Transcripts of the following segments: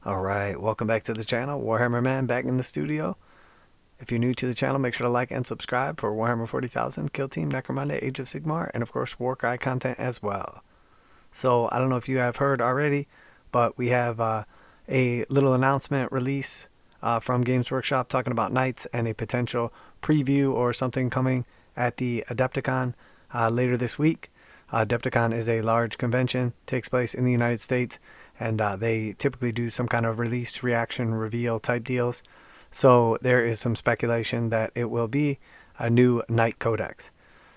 Alright, welcome back to the channel. Warhammer Man back in the studio. If you're new to the channel, make sure to like and subscribe for Warhammer 40,000, Kill Team, Necromunda, Age of Sigmar, and of course warcry content as well. So, I don't know if you have heard already, but we have a little announcement release from Games Workshop talking about Knights and a potential preview or something coming at the Adepticon later this week. Adepticon is a large convention, takes place in the United States, and they typically do some kind of release, reaction, reveal type deals. So there is some speculation that it will be a new Knight Codex.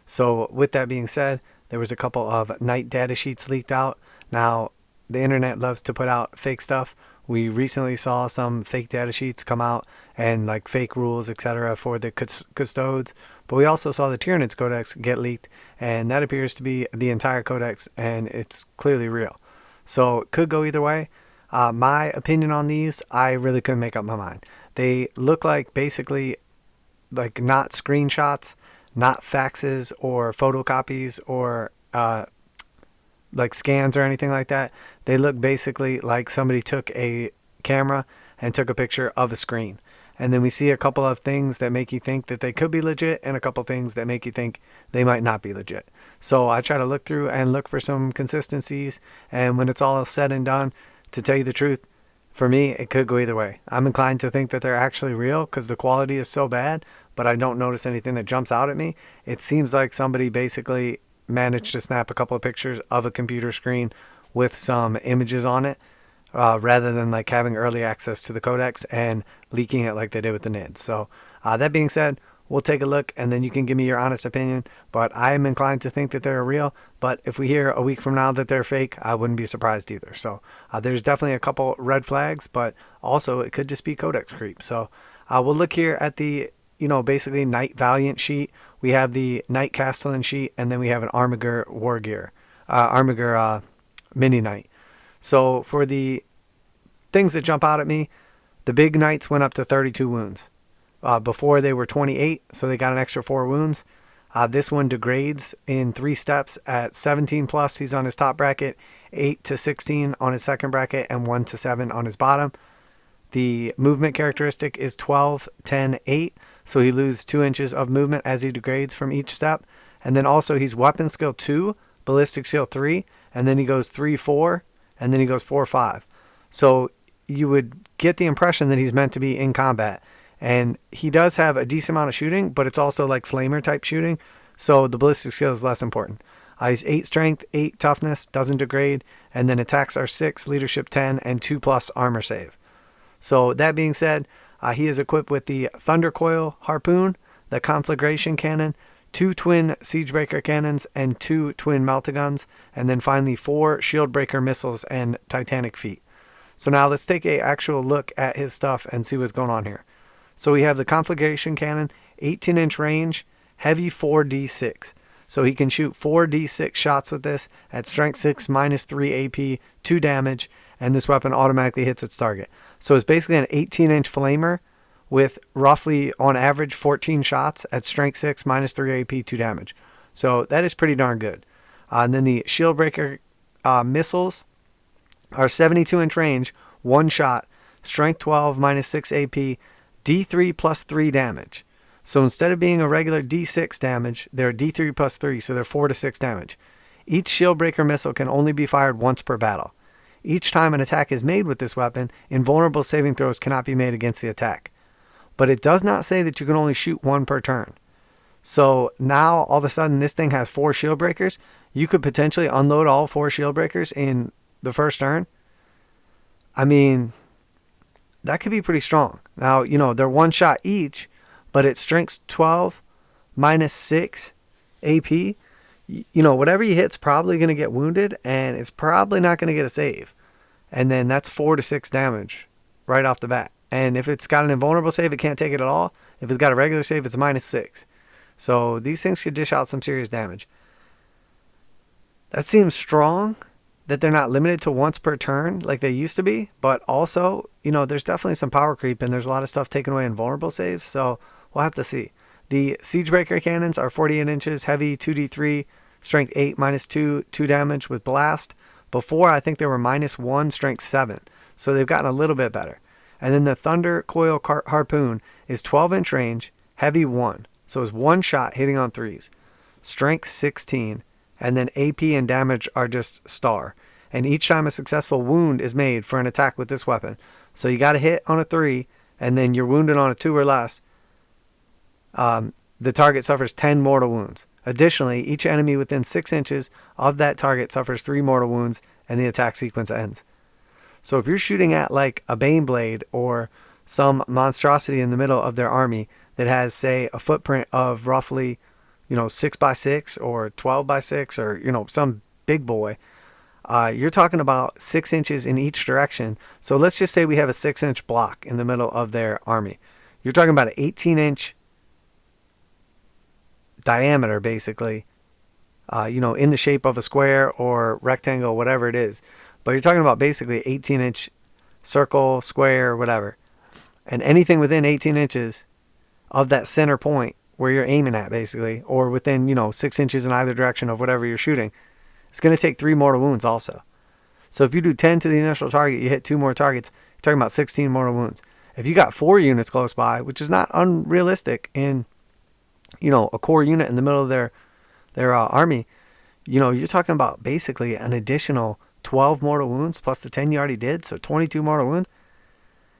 So with that being said, there was a couple of Knight datasheets leaked out. Now, the internet loves to put out fake stuff. We recently saw some fake datasheets come out and like fake rules, etc. for the custodes. But we also saw the Tyranids Codex get leaked, and that appears to be the entire codex, and it's clearly real. So it could go either way. My opinion on these, I really couldn't make up my mind. They look like basically like not screenshots, not faxes or photocopies or like scans or anything like that. They look basically like somebody took a camera and took a picture of a screen. And then we see a couple of things that make you think that they could be legit and a couple of things that make you think they might not be legit. So I try to look through and look for some consistencies. And when it's all said and done, to tell you the truth, for me, it could go either way. I'm inclined to think that they're actually real because the quality is so bad, but I don't notice anything that jumps out at me. It seems like somebody basically managed to snap a couple of pictures of a computer screen with some images on it. Rather than like having early access to the codex and leaking it like they did with the NIDs. So that being said, we'll take a look and then you can give me your honest opinion. But I am inclined to think that they're real. But if we hear a week from now that they're fake, I wouldn't be surprised either. So there's definitely a couple red flags, but also it could just be codex creep. So we'll look here at the, basically Knight Valiant sheet. We have the Knight Castellan sheet, and then we have an Armager war gear, Armager mini Knight. So for the things that jump out at me, the big Knights went up to 32 wounds. Before they were 28, so they got an extra 4 wounds. This one degrades in 3 steps at 17 plus. He's on his top bracket, 8 to 16 on his second bracket, and 1 to 7 on his bottom. The movement characteristic is 12, 10, 8. So he loses 2 inches of movement as he degrades from each step. And then also he's weapon skill 2, ballistic skill 3, and then he goes 3, 4. And then he goes 4, 5. So you would get the impression that he's meant to be in combat. And he does have a decent amount of shooting, but it's also like flamer type shooting. So the ballistic skill is less important. He's 8 strength, 8 toughness, doesn't degrade. And then attacks are 6, leadership 10, and 2 plus armor save. So that being said, he is equipped with the Thunder Coil Harpoon, the Conflagration Cannon, 2 twin Siegebreaker cannons, and 2 twin Meltaguns, and then finally 4 Shieldbreaker missiles and Titanic feet. So now let's take an actual look at his stuff and see what's going on here. So we have the Conflagration Cannon, 18-inch range, heavy 4d6. So he can shoot 4d6 shots with this at strength 6 minus 3 AP, 2 damage, and this weapon automatically hits its target. So it's basically an 18-inch flamer with roughly, on average, 14 shots at strength 6, minus 3 AP, 2 damage. So that is pretty darn good. And then the Shieldbreaker missiles are 72-inch range, 1 shot, strength 12, minus 6 AP, D3 plus 3 damage. So instead of being a regular D6 damage, they're D3 plus 3, so they're 4 to 6 damage. Each Shieldbreaker missile can only be fired once per battle. Each time an attack is made with this weapon, invulnerable saving throws cannot be made against the attack. But it does not say that you can only shoot 1 per turn. So now, all of a sudden, this thing has 4 shield breakers. You could potentially unload all 4 shield breakers in the first turn. I mean, that could be pretty strong. Now, they're 1 shot each, but it's strength 12, minus 6 AP. Whatever you hit's probably going to get wounded, and it's probably not going to get a save. And then that's 4 to 6 damage right off the bat. And if it's got an invulnerable save, it can't take it at all. If it's got a regular save, it's minus 6. So these things could dish out some serious damage. That seems strong that they're not limited to once per turn like they used to be. But also, there's definitely some power creep, and there's a lot of stuff taking away invulnerable saves. So we'll have to see. The Siegebreaker cannons are 48 inches, heavy, 2d3, strength 8, minus 2, 2 damage with blast. Before, I think they were minus 1, strength 7. So they've gotten a little bit better. And then the Thunder Coil Harpoon is 12-inch range, heavy 1. So it's one shot hitting on 3s. Strength 16. And then AP and damage are just star. And each time a successful wound is made for an attack with this weapon. So you got to hit on a 3, and then you're wounded on a 2 or less. The target suffers 10 mortal wounds. Additionally, each enemy within 6 inches of that target suffers 3 mortal wounds, and the attack sequence ends. So if you're shooting at like a Baneblade or some monstrosity in the middle of their army that has, say, a footprint of roughly, 6x6 or 12x6 or, some big boy, you're talking about 6 inches in each direction. So let's just say we have a 6-inch block in the middle of their army. You're talking about an 18-inch diameter, basically, in the shape of a square or rectangle, whatever it is. But you're talking about basically 18-inch circle, square, whatever. And anything within 18 inches of that center point where you're aiming at, basically, or within, 6 inches in either direction of whatever you're shooting, it's going to take 3 mortal wounds also. So if you do 10 to the initial target, you hit 2 more targets, you're talking about 16 mortal wounds. If you got 4 units close by, which is not unrealistic in, a core unit in the middle of their army, you're talking about basically an additional 12 mortal wounds plus the 10 you already did, so 22 mortal wounds.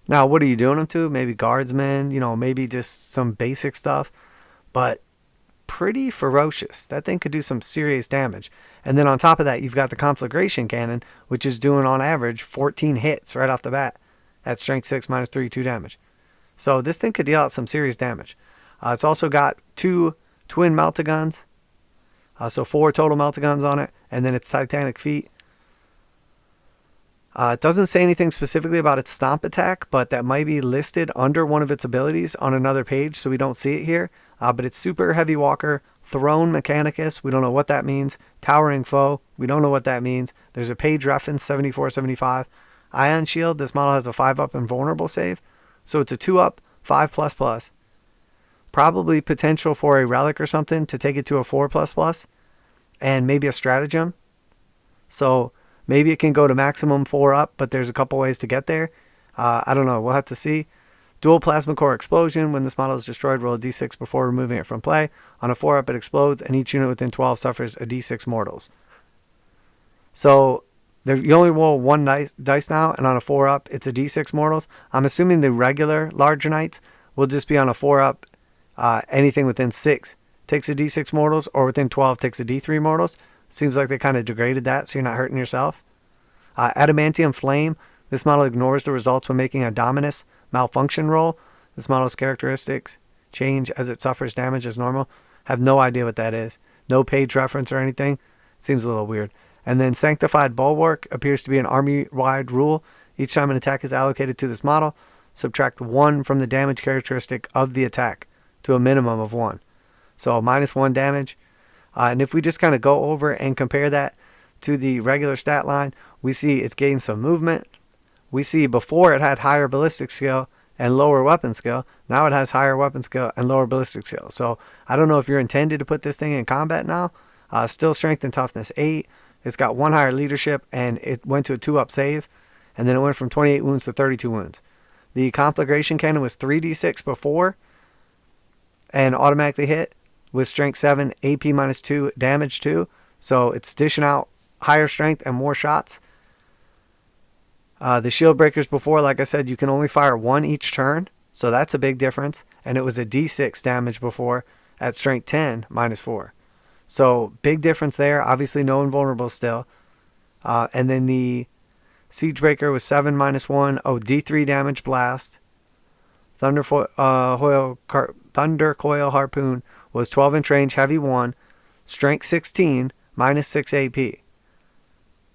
Now, what are you doing them to? Maybe guardsmen, maybe just some basic stuff, but pretty ferocious. That thing could do some serious damage. And then on top of that, you've got the Complication Cannon, which is doing on average 14 hits right off the bat at strength 6 minus 3, 2 damage. So this thing could deal out some serious damage. It's also got 2 twin meltaguns, so 4 total meltaguns on it, and then its titanic feet. It doesn't say anything specifically about its stomp attack, but that might be listed under one of its abilities on another page, so we don't see it here. But it's super heavy walker, throne mechanicus, we don't know what that means. Towering foe, we don't know what that means. There's a page reference, 7475. Ion shield, this model has a 5-up invulnerable save, so it's a 2-up, 5++. Probably potential for a relic or something to take it to a 4++, and maybe a stratagem. So maybe it can go to maximum 4-up, but there's a couple ways to get there. I don't know. We'll have to see. Dual plasma core explosion. When this model is destroyed, roll a d6 before removing it from play. On a 4-up, it explodes, and each unit within 12 suffers a d6 mortals. So you only roll 1 dice now, and on a 4-up, it's a d6 mortals. I'm assuming the regular larger knights will just be on a 4-up. Anything within 6 takes a d6 mortals, or within 12 takes a d3 mortals. Seems like they kind of degraded that, so you're not hurting yourself. Adamantium Flame. This model ignores the results when making a Dominus malfunction roll. This model's characteristics change as it suffers damage as normal. Have no idea what that is. No page reference or anything. Seems a little weird. And then Sanctified Bulwark appears to be an army-wide rule. Each time an attack is allocated to this model, subtract 1 from the damage characteristic of the attack to a minimum of 1. So -1 damage. And if we just kind of go over and compare that to the regular stat line, we see it's gained some movement. We see before it had higher ballistic skill and lower weapon skill. Now it has higher weapon skill and lower ballistic skill. So I don't know if you're intended to put this thing in combat now. Still strength and toughness 8. It's got 1 higher leadership, and it went to a 2-up save. And then it went from 28 wounds to 32 wounds. The Conflagration Cannon was 3d6 before and automatically hit with strength 7, AP -2, damage 2. So it's dishing out higher strength and more shots. The shield breakers before, like I said, you can only fire 1 each turn. So that's a big difference. And it was a d6 damage before at strength 10, -4. So big difference there. Obviously no invulnerable still. And then the Siege Breaker was 7 -1. Oh, d3 damage blast. Thunder Coil Harpoon was 12-inch range, heavy 1, strength 16, -6 AP,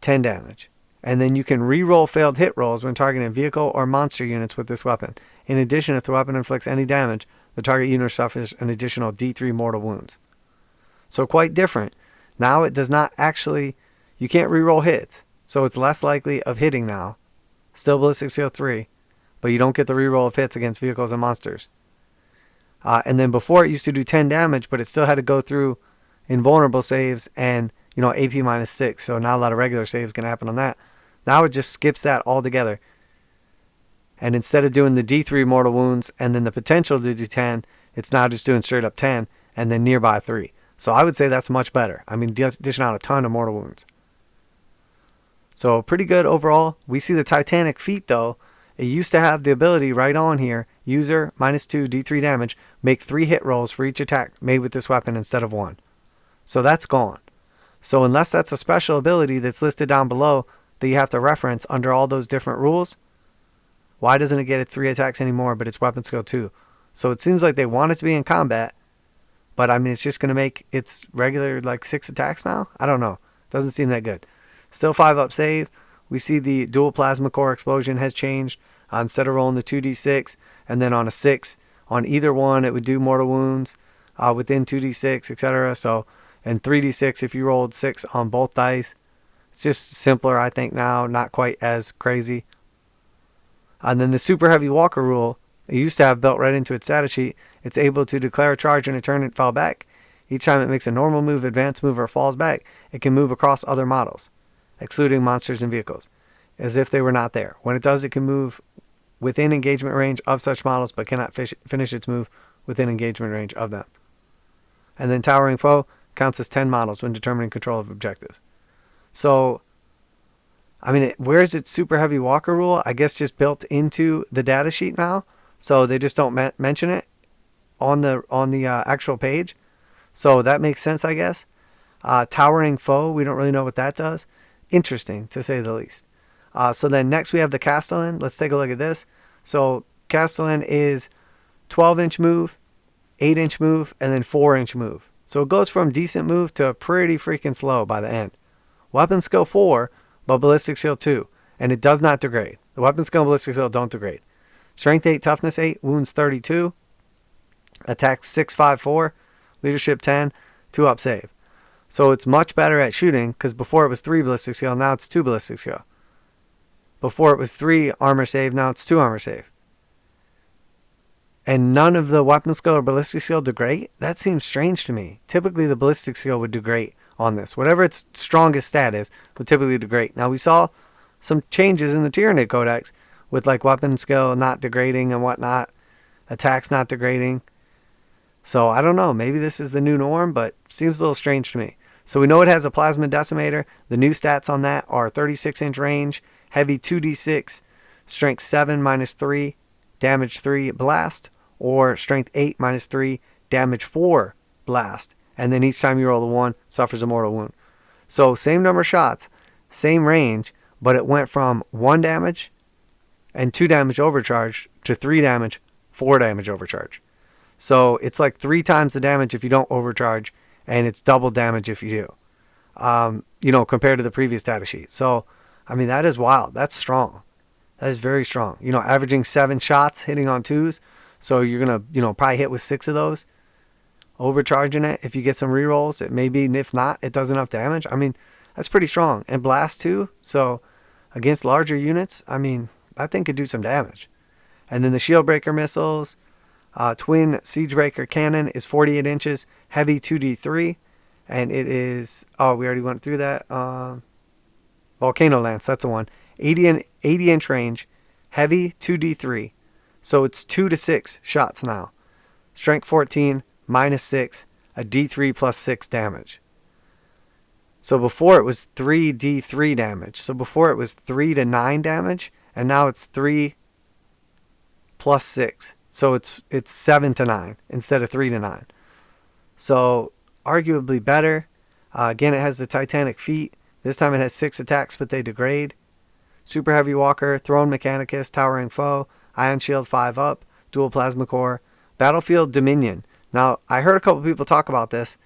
10 damage. And then you can re-roll failed hit rolls when targeting vehicle or monster units with this weapon. In addition, if the weapon inflicts any damage, the target unit suffers an additional d3 mortal wounds. So quite different. Now it does not actually, you can't re-roll hits, so it's less likely of hitting now. Still ballistic skill 3, but you don't get the re-roll of hits against vehicles and monsters. And then before it used to do 10 damage, but it still had to go through invulnerable saves and, AP -6. So not a lot of regular saves can happen on that. Now it just skips that altogether. And instead of doing the D3 mortal wounds and then the potential to do 10, it's now just doing straight up 10 and then nearby 3. So I would say that's much better. I mean, dishing out a ton of mortal wounds. So pretty good overall. We see the Titanic feat though. It used to have the ability right on here, user -2 D3 damage, make 3 hit rolls for each attack made with this weapon instead of 1. So that's gone. So unless that's a special ability that's listed down below that you have to reference under all those different rules, why doesn't it get its 3 attacks anymore, but it's weapon skill 2? So it seems like they want it to be in combat, but I mean, it's just going to make its regular like 6 attacks now? I don't know. Doesn't seem that good. Still 5 up save. We see the dual plasma core explosion has changed. Instead of rolling the 2d6 and then on a 6, on either one it would do mortal wounds within 2d6, etc. So, and 3d6 if you rolled 6 on both dice. It's just simpler, I think, now. Not quite as crazy. And then the super heavy walker rule, it used to have built right into its data sheet. It's able to declare a charge in a turn and fall back. Each time it makes a normal move, advanced move, or falls back, it can move across other models, excluding monsters and vehicles, as if they were not there. When it does, it can move within engagement range of such models, but cannot finish its move within engagement range of them. And then Towering Foe counts as 10 models when determining control of objectives. So, I mean, where's its super heavy walker rule? I guess just built into the data sheet now, so they just don't mention it on the actual page. So that makes sense, I guess. Towering Foe, we don't really know what that does. Interesting, to say the least. So then next we have the Castellan. Let's take a look at this. So Castellan is 12-inch move, 8-inch move, and then 4-inch move. So it goes from decent move to pretty freaking slow by the end. Weapon skill 4, but ballistic skill 2. And it does not degrade. The weapon skill and ballistic skill don't degrade. Strength 8, toughness 8, wounds 32. Attack 654, leadership 10, 2 up save. So it's much better at shooting, because before it was 3 ballistic skill, now it's 2 ballistic skill. Before it was 3 armor save, now it's 2 armor save. And none of the weapon skill or ballistic skill degrade? That seems strange to me. Typically the ballistic skill would degrade on this. Whatever its strongest stat is, would typically degrade. Now we saw some changes in the Tyranid Codex with like weapon skill not degrading and whatnot. Attacks not degrading. So I don't know. Maybe this is the new norm, but seems a little strange to me. So we know it has a plasma decimator. The new stats on that are 36-inch range, heavy 2d6, strength 7 -3, damage 3 blast, or strength 8 -3, damage 4 blast. And then each time you roll a 1, suffers a mortal wound. So same number of shots, same range, but it went from 1 damage and 2 damage overcharge to 3 damage, 4 damage overcharge. So it's like 3 times the damage if you don't overcharge, and it's double damage if you do. Compared to the previous data sheet. So, I mean, that is wild. That's strong. That is very strong. Averaging 7 shots, hitting on 2s. So you're going to, probably hit with 6 of those. Overcharging it. If you get some rerolls, it may be, and if not, it does enough damage. I mean, that's pretty strong. And blast too. So against larger units, I mean, that thing could do some damage. And then the shield breaker missiles. Twin siege breaker cannon is 48 inches, heavy 2d3. And it is, we already went through that. Volcano Lance, that's the one. 80-inch range, heavy 2d3. So it's 2 to 6 shots now. Strength 14, -6, a d3 plus 6 damage. So before it was 3d3 damage. So before it was 3 to 9 damage, and now it's 3 plus 6. So it's 7 to 9 instead of 3 to 9. So arguably better. Again, it has the Titanic feat. This time it has 6 attacks, but they degrade. Super Heavy Walker, Throne Mechanicus, Towering Foe, Ion Shield 5 up, Dual Plasma Core, Battlefield Dominion. Now, I heard a couple people talk about this,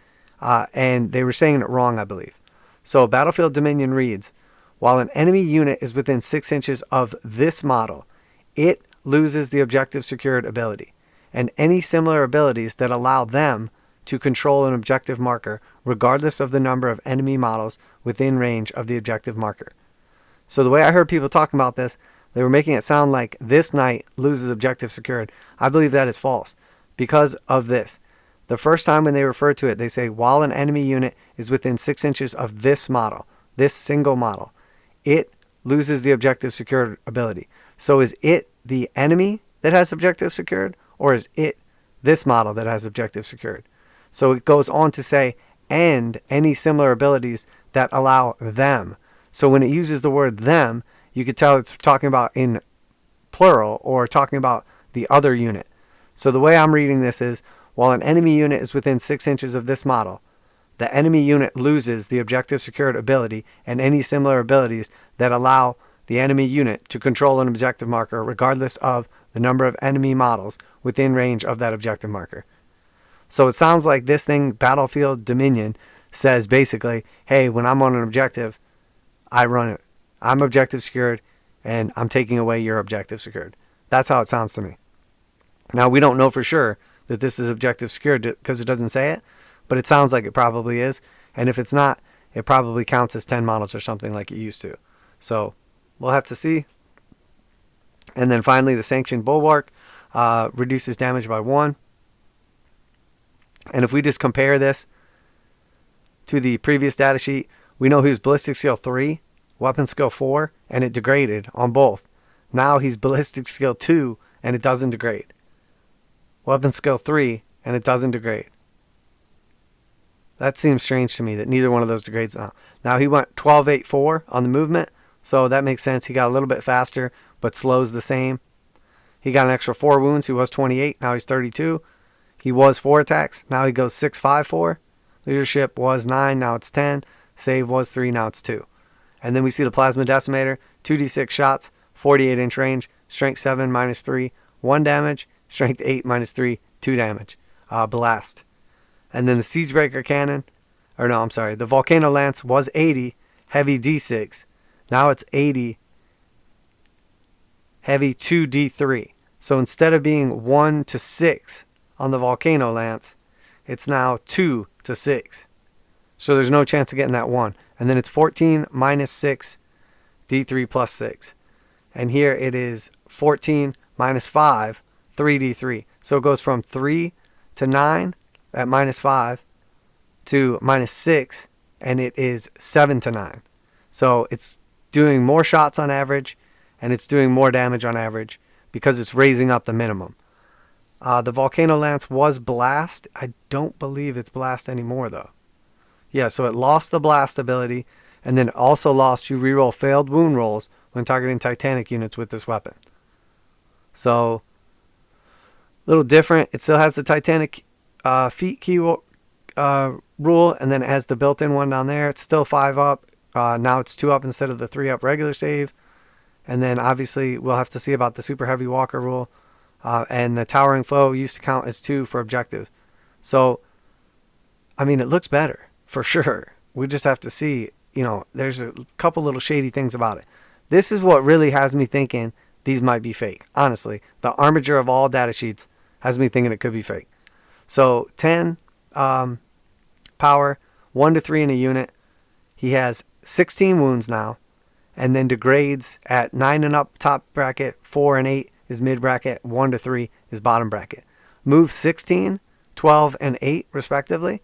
and they were saying it wrong, I believe. So Battlefield Dominion reads, while an enemy unit is within 6 inches of this model, it loses the objective secured ability, and any similar abilities that allow them to control an objective marker, regardless of the number of enemy models within range of the objective marker. So the way I heard people talking about this, they were making it sound like this knight loses objective secured. I believe that is false because of this. The first time when they refer to it, they say, while an enemy unit is within 6 inches of this model, this single model, it loses the objective secured ability. So is it the enemy that has objective secured, or is it this model that has objective secured? So it goes on to say, and any similar abilities that allow them. So when it uses the word them, you could tell it's talking about in plural or talking about the other unit. So the way I'm reading this is, while an enemy unit is within 6 inches of this model, the enemy unit loses the objective secured ability and any similar abilities that allow the enemy unit to control an objective marker regardless of the number of enemy models within range of that objective marker. So it sounds like this thing, Battlefield Dominion, says basically, hey, when I'm on an objective, I run it. I'm objective secured, and I'm taking away your objective secured. That's how it sounds to me. Now, we don't know for sure that this is objective secured because it doesn't say it, but it sounds like it probably is. And if it's not, it probably counts as 10 models or something like it used to. So we'll have to see. And then finally, the Sanctioned Bulwark reduces damage by 1. And if we just compare this to the previous data sheet, we know he was ballistic skill 3, weapon skill 4, and it degraded on both. Now he's ballistic skill 2, and it doesn't degrade. Weapon skill 3, and it doesn't degrade. That seems strange to me that neither one of those degrades now. Now he went 12.84 on the movement, so that makes sense. He got a little bit faster, but slows the same. He got an extra 4 wounds. He was 28, now he's 32. He was 4 attacks. Now he goes 6.54. Leadership was 9. Now it's 10. Save was 3. Now it's 2. And then we see the Plasma Decimator. 2d6 shots. 48-inch range. Strength 7 minus 3. 1 damage. Strength 8 minus 3. 2 damage. Blast. And then the Siegebreaker Cannon. Or no, I'm sorry. The Volcano Lance was 80. Heavy d6. Now it's 80. Heavy 2d3. So instead of being 1 to 6 on the Volcano Lance, it's now 2 to 6. So there's no chance of getting that 1. And then it's 14 minus 6, d3 plus 6. And here it is 14 minus 5, 3d3. So it goes from 3 to 9 at minus 5 to minus 6, and it is 7 to 9. So it's doing more shots on average, and it's doing more damage on average because it's raising up the minimum. The Volcano Lance was blast. I don't believe it's blast anymore, though. Yeah, so it lost the blast ability, and then it also lost you reroll failed wound rolls when targeting Titanic units with this weapon. So, a little different. It still has the Titanic feat key rule, and then it has the built-in one down there. It's still 5 up. Now it's 2 up instead of the 3 up regular save. And then, obviously, we'll have to see about the super heavy walker rule. And the towering foe used to count as 2 for objective. So, I mean, it looks better, for sure. We just have to see, there's a couple little shady things about it. This is what really has me thinking these might be fake. Honestly, the armager of all data sheets has me thinking it could be fake. So, 10 power, 1 to 3 in a unit. He has 16 wounds now, and then degrades at 9 and up top bracket, 4 and 8 is mid bracket, 1 to 3 is bottom bracket. Move 16, 12, and 8 respectively.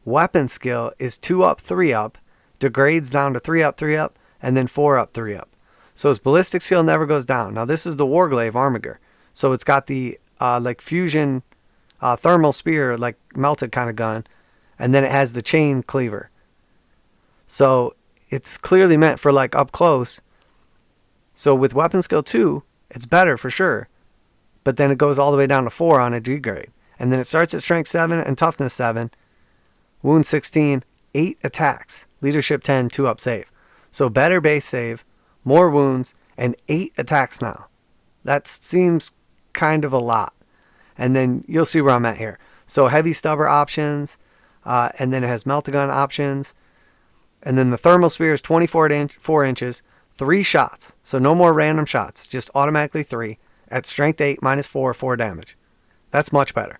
Weapon skill is 2 up, 3 up, degrades down to 3 up, 3 up, and then 4 up, 3 up. So his ballistic skill never goes down. Now this is the Warglaive Armager. So it's got the fusion thermal spear, like melted kind of gun, and then it has the chain cleaver. So it's clearly meant for like up close. So with weapon skill 2, it's better for sure. But then it goes all the way down to 4 on a degrade. And then it starts at strength 7 and toughness 7. Wound 16, 8 attacks. Leadership 10, 2 up save. So better base save, more wounds, and 8 attacks now. That seems kind of a lot. And then you'll see where I'm at here. So heavy stubber options. And then it has melt-a-gun options. And then the thermal spear is 4 inches. 3 shots. So no more random shots. Just automatically 3. At strength 8 minus 4, 4 damage. That's much better.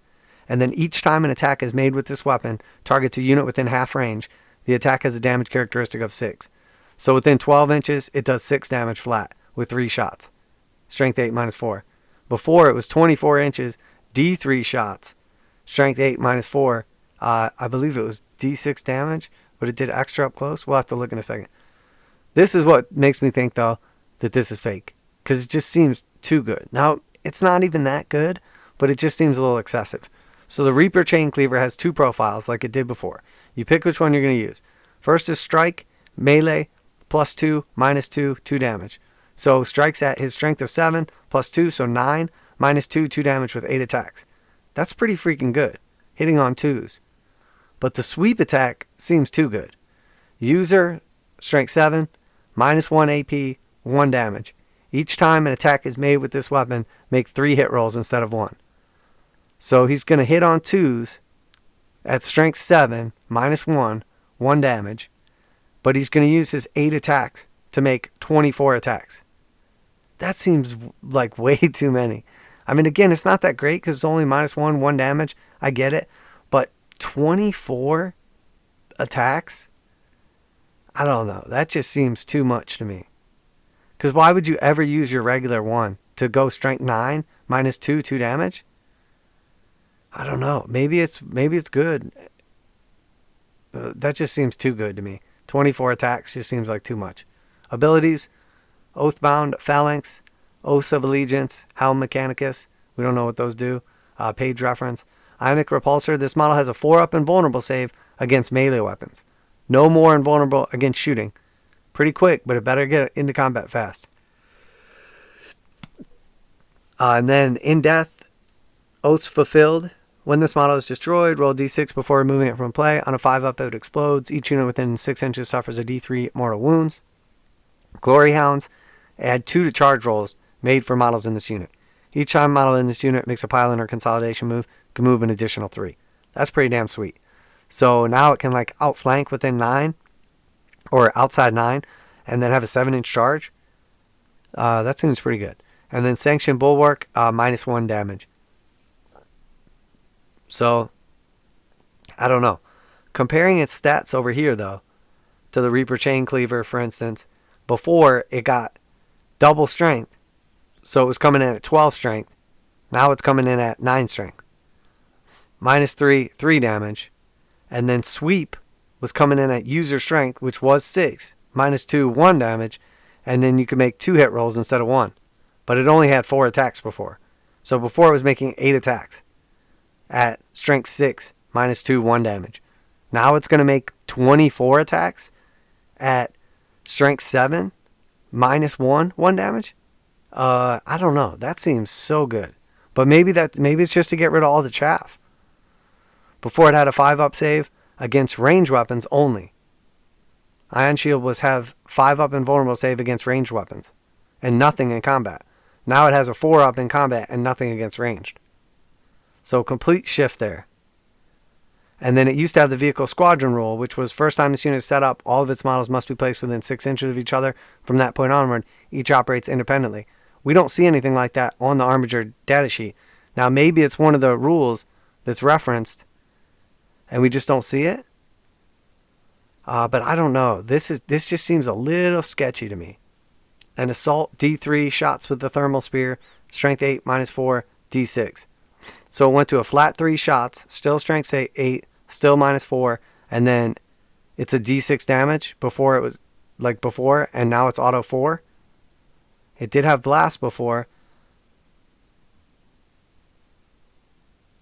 And then each time an attack is made with this weapon, targets a unit within half range, the attack has a damage characteristic of 6. So within 12 inches, it does 6 damage flat with 3 shots. Strength 8 minus 4. Before it was 24 inches, D3 shots. Strength 8 minus 4. I believe it was D6 damage, but it did extra up close. We'll have to look in a second. This is what makes me think, though, that this is fake. because it just seems too good. Now, it's not even that good, but it just seems a little excessive. So the Reaper Chain Cleaver has two profiles like it did before. You pick which one you're going to use. First is strike, melee, +2, -2, 2 damage. So strikes at his strength of 7, +2, so 9, -2, 2 damage with 8 attacks. That's pretty freaking good, hitting on 2s. But the sweep attack seems too good. User, strength 7, -1 AP, 1 damage. Each time an attack is made with this weapon, make 3 hit rolls instead of 1. So he's going to hit on 2s at strength 7, -1, 1 damage. But he's going to use his 8 attacks to make 24 attacks. That seems like way too many. I mean, again, it's not that great because it's only -1, 1 damage. I get it. But 24 attacks? I don't know. That just seems too much to me. Because why would you ever use your regular one to go strength 9, -2, 2 damage? I don't know. Maybe it's good. That just seems too good to me. 24 attacks just seems like too much. Abilities: Oathbound Phalanx, Oaths of Allegiance, Helm Mechanicus. We don't know what those do. Page reference. Ionic Repulsor. This model has a 4-up invulnerable save against melee weapons. No more invulnerable against shooting. Pretty quick, but it better get into combat fast. And then in death, Oaths Fulfilled. When this model is destroyed, roll d6 before removing it from play. On a 5-up, it explodes. Each unit within 6 inches suffers a d3 mortal wounds. Glory Hounds. Add 2 to charge rolls made for models in this unit. Each time a model in this unit makes a pylon or consolidation move, can move an additional 3. That's pretty damn sweet. So now it can like outflank within 9 or outside 9 and then have a 7-inch charge. That seems pretty good. And then Sanctioned Bulwark, -1 damage. So, I don't know. Comparing its stats over here, though, to the Reaper Chain Cleaver, for instance, before it got double strength. So it was coming in at 12 strength. Now it's coming in at 9 strength. -3, 3 damage. And then Sweep was coming in at user strength, which was 6. -2, 1 damage. And then you could make 2 hit rolls instead of 1. But it only had 4 attacks before. So before it was making 8 attacks at strength 6, -2, 1 damage. Now it's going to make 24 attacks at strength 7, -1, 1 damage. I don't know. That seems so good. But maybe it's just to get rid of all the chaff. Before it had a 5-up save against range weapons only. Ion Shield was have 5-up invulnerable save against ranged weapons and nothing in combat. Now it has a 4-up in combat and nothing against ranged. So complete shift there. And then it used to have the vehicle squadron rule, which was first time this unit is set up, all of its models must be placed within 6 inches of each other. From that point onward, each operates independently. We don't see anything like that on the Armager datasheet. Now maybe it's one of the rules that's referenced and we just don't see it. But I don't know. This just seems a little sketchy to me. An assault D3 shots with the thermal spear, strength 8, -4, D6. So it went to a flat 3 shots, still strength 8, still -4, and then it's a D6 damage before it was like before, and now it's auto 4. It did have blast before.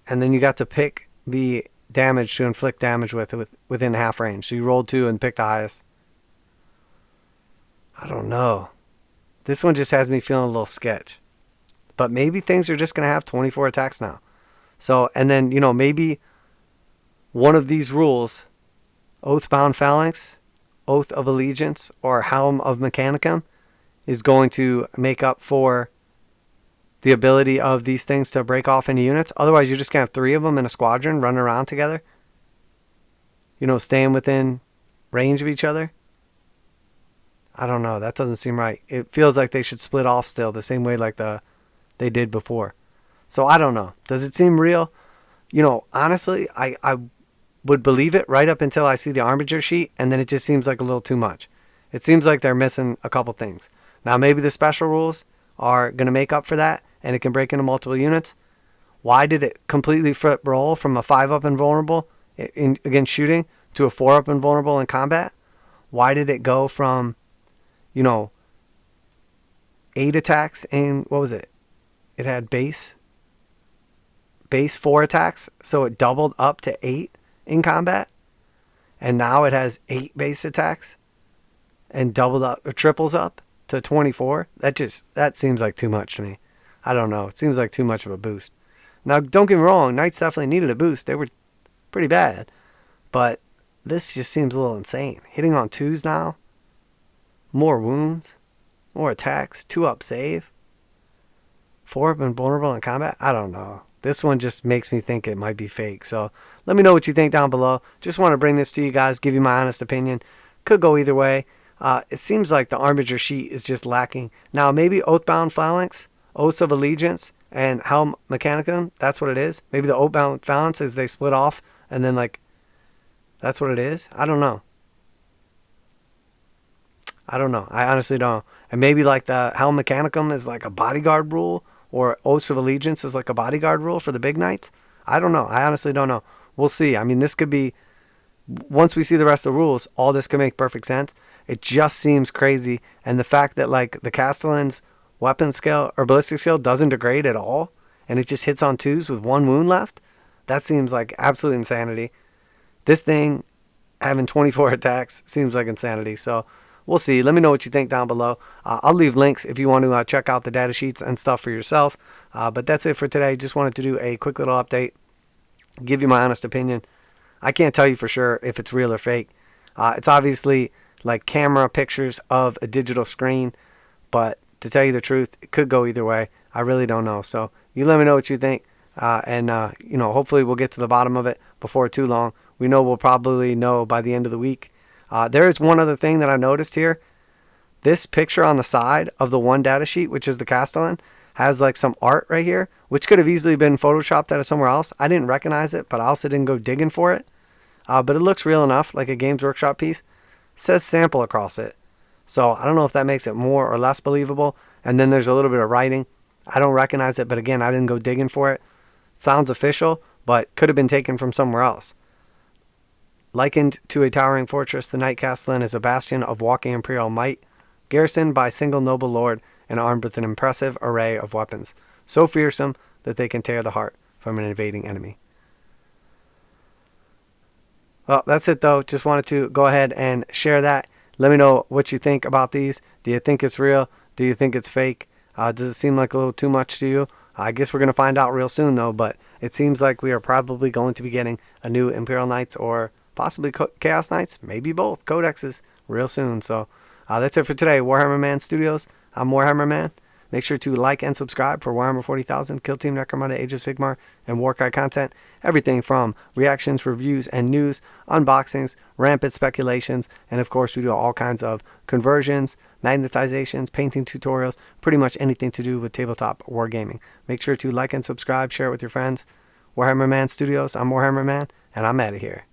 And then you got to pick the damage to inflict damage within half range. So you rolled 2 and picked the highest. I don't know. This one just has me feeling a little sketch. But maybe things are just going to have 24 attacks now. So, and then, maybe one of these rules, Oathbound Phalanx, Oath of Allegiance, or Helm of Mechanicum, is going to make up for the ability of these things to break off into units. Otherwise, you're just going to have 3 of them in a squadron running around together. Staying within range of each other. I don't know. That doesn't seem right. It feels like they should split off still the same way like they did before. So I don't know. Does it seem real? Honestly, I would believe it right up until I see the Armager sheet, and then it just seems like a little too much. It seems like they're missing a couple things. Now maybe the special rules are going to make up for that, and it can break into multiple units. Why did it completely flip roll from a 5-up invulnerable against shooting to a 4-up invulnerable in combat? Why did it go from, 8 attacks in, what was it? It had base 4 attacks, so it doubled up to 8 in combat. And now it has 8 base attacks and doubled up or triples up to 24. That seems like too much to me. I don't know. It seems like too much of a boost. Now, don't get me wrong, Knights definitely needed a boost. They were pretty bad. But this just seems a little insane. Hitting on 2s now. More wounds. More attacks. 2-up save. 4-up invulnerable in combat. I don't know. This one just makes me think it might be fake. So let me know what you think down below. Just want to bring this to you guys. Give you my honest opinion. Could go either way. It seems like the armiger sheet is just lacking. Now, maybe Oathbound Phalanx. Oaths of Allegiance. And Helm Mechanicum. That's what it is. Maybe the Oathbound Phalanx is they split off. And then like... That's what it is? I don't know. I honestly don't. And maybe like the Helm Mechanicum is like a bodyguard rule. Or Oaths of Allegiance is like a bodyguard rule for the big knights. I don't know. I honestly don't know. We'll see. I mean, this could be... Once we see the rest of the rules, all this could make perfect sense. It just seems crazy. And the fact that like the Castellan's weapon skill or ballistic skill doesn't degrade at all. And it just hits on 2s with 1 wound left. That seems like absolute insanity. This thing having 24 attacks seems like insanity. So we'll see. Let me know what you think down below. I'll leave links if you want to check out the data sheets and stuff for yourself. But that's it for today. Just wanted to do a quick little update. Give you my honest opinion. I can't tell you for sure if it's real or fake. It's obviously like camera pictures of a digital screen. But to tell you the truth, it could go either way. I really don't know. So you let me know what you think. Hopefully we'll get to the bottom of it before too long. We know we'll probably know by the end of the week. There is one other thing that I noticed here. This picture on the side of the one data sheet, which is the Castellan, has like some art right here, which could have easily been photoshopped out of somewhere else. I didn't recognize it, but I also didn't go digging for it. But it looks real enough, like a Games Workshop piece. It says sample across it. So I don't know if that makes it more or less believable. And then there's a little bit of writing. I don't recognize it, but again, I didn't go digging for it. It sounds official, but could have been taken from somewhere else. Likened to a towering fortress, the Knight Castellan is a bastion of walking imperial might, garrisoned by a single noble lord and armed with an impressive array of weapons, so fearsome that they can tear the heart from an invading enemy. Well, that's it though. Just wanted to go ahead and share that. Let me know what you think about these. Do you think it's real? Do you think it's fake? Does it seem like a little too much to you? I guess we're going to find out real soon though, but it seems like we are probably going to be getting a new Imperial Knights or possibly Chaos Knights, maybe both codexes real soon. So that's it for today. Warhammer Man Studios. I'm Warhammer Man. Make sure to like and subscribe for Warhammer 40,000, Kill Team Necromunda, Age of Sigmar, and Warcry content. Everything from reactions, reviews, and news, unboxings, rampant speculations, and of course we do all kinds of conversions, magnetizations, painting tutorials, pretty much anything to do with tabletop wargaming. Make sure to like and subscribe, share it with your friends. Warhammer Man Studios. I'm Warhammer Man, and I'm out of here.